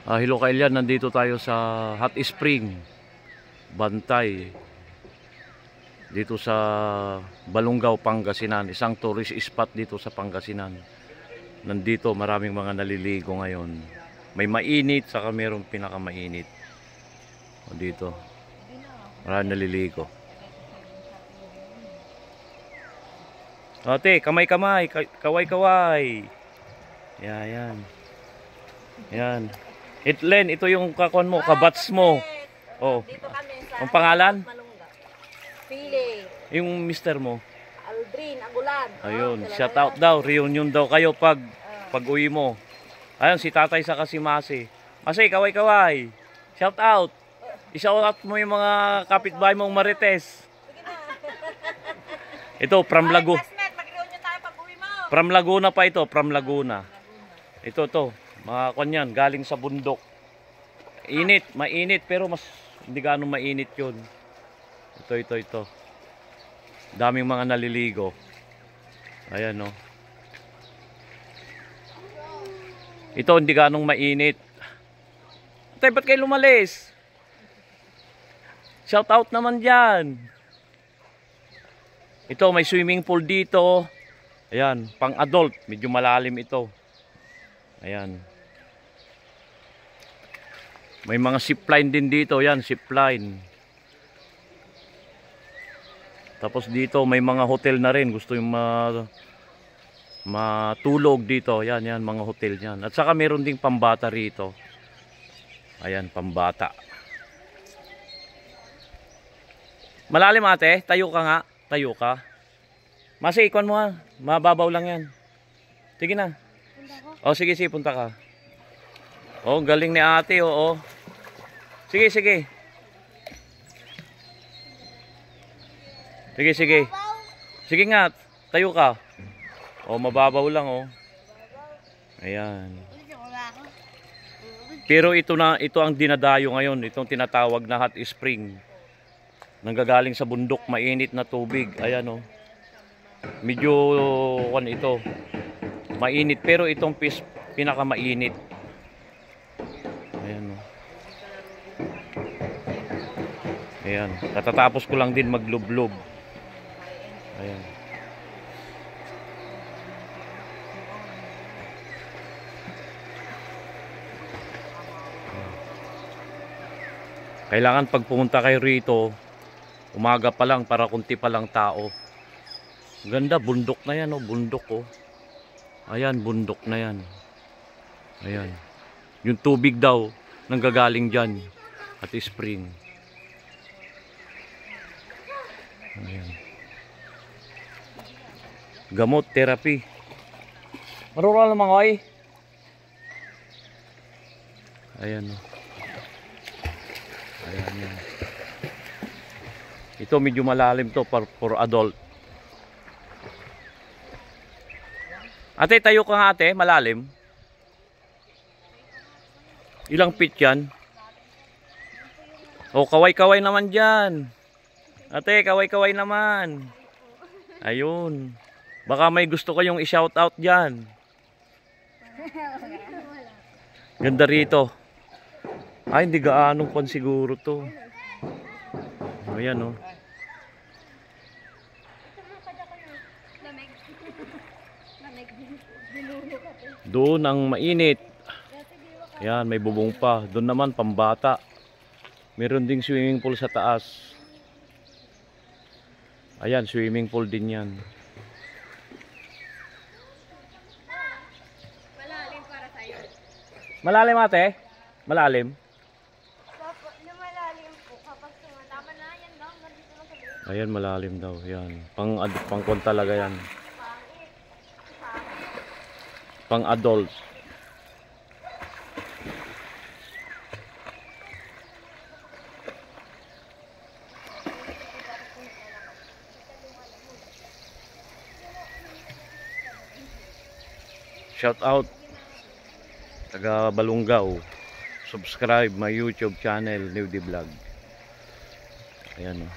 Hello Kailian, nandito tayo sa Hot Spring, Bantay. Dito sa Balungaw, Pangasinan. Isang tourist spot dito sa Pangasinan. Nandito maraming mga naliligo ngayon. May mainit, saka mayroong pinakamainit. Dito, maraming naliligo. Ate, kamay-kamay, kaway-kaway. Yan. Yan. Itlen, ito yung kakon mo, kabats mo. Oh. Dito kami sa Ang pangalan? Malunga. Pili. Yung mister mo. Aldrin, Agulan. Ayun, shout out daw. Reunion daw kayo pag uwi mo. Ayun, si tatay sa Kasimasi. Masi, kaway-kaway. Shout out. I-shout out mo yung mga kapitbahay mong Marites. Ito, from Laguna. Mag-reunion tayo pag uwi mo. From Laguna pa ito, from Laguna. Ito to, mga kanyan, galing sa bundok. Init, mainit, pero mas hindi gaano mainit yun. Ito. Daming mga naliligo. Ayan, no. Ito, hindi gaano mainit. Tay, ba't kayo lumalis? Shout out naman dyan. Ito, may swimming pool dito. Ayan, pang adult, medyo malalim ito. Ayan. May mga zipline din dito. Yan, zipline. Tapos dito may mga hotel na rin. Gusto yung matulog dito. Yan, mga hotel yan. At saka meron ding pambata rito. Ayan, pambata. Malalim ate, tayo ka nga. Tayo ka. Masi, ikon mo ha. Mababaw lang yan. Sige na. O sige, punta ka. Oh, galing ni ate, oo. Sige. Sige. Sige nga, tayo ka. Oh, mababaw lang oh. Ayan. Pero ito ang dinadayo ngayon, itong tinatawag na hot spring. Nanggagaling sa bundok, mainit na tubig. Ayan oh. Medyo ito. Mainit, pero itong pinakamainit. Ayan o. Ayan. Katatapos ko lang din maglublob. Ayan. Kailangan pag pumunta kayo rito, umaga pa lang para kunti pa lang tao. Ganda, bundok na yan o. Bundok o. Ayan, bundok na yan. Ayan. Yung tubig daw nanggagaling dyan at spring. Ayan. Gamot, therapy. Marural naman ko ay. Ayan o. Ayan yan. Ito medyo malalim to for adult. Ate, tayo ka nga ate, malalim. Ilang feet yan? O, kaway-kaway naman dyan. Ate, kaway-kaway naman. Ayun. Baka may gusto kayong i-shout out dyan. Ganda rito. Ay, hindi gaanong pan siguro to. Ayan o. Doon ang mainit. Yan, may bubong pa. Doon naman pambata. Meron ding swimming pool sa taas. Ayan, swimming pool din yan. Malalim para sa'yo. Malalim ate? Malalim? Malalim po. Kapag tama na yan daw. Ayan, malalim daw. Yan. Pang talaga yan. Pang adult. Shout out taga Balungaw. Subscribe my YouTube channel, Newdy Vlog. Ayan o.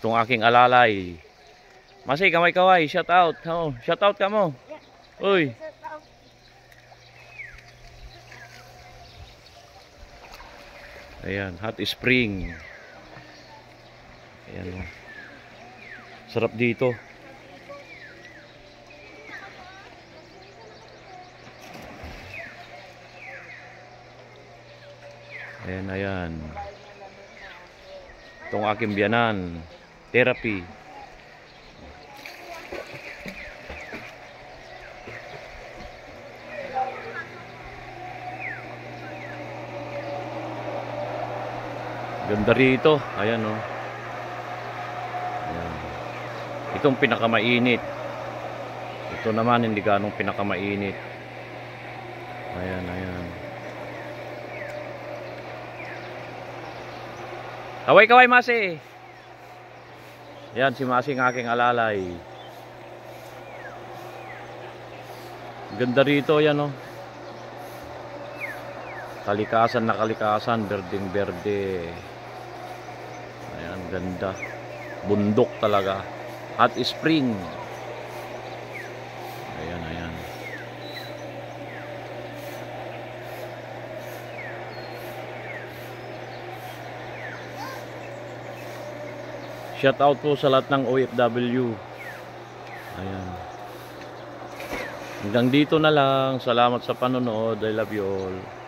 Itong aking alalay. Masi, kamay-kaway, shout out. Oh, shout out ka mo. Uy. Ayan, hot spring. Ayan, oh. Sarap dito. Ayan, ayan. Itong aking biyanan. Therapy. Ganda rito. Ayan, oh. Ayan. Itong pinakamainit. Ito naman hindi ganong pinakamainit. Ayan, ayan. Kaway-kaway, Masi. Yan, si Masi ng aking alalay. Ganda rito, yan, oh. Kalikasan na kalikasan, berdeng berde. Ayan, ganda. Bundok talaga. Hot spring. Ayan, ayan. Shout out po sa lahat ng OFW. Ayan. Hanggang dito na lang. Salamat sa panonood. I love you all.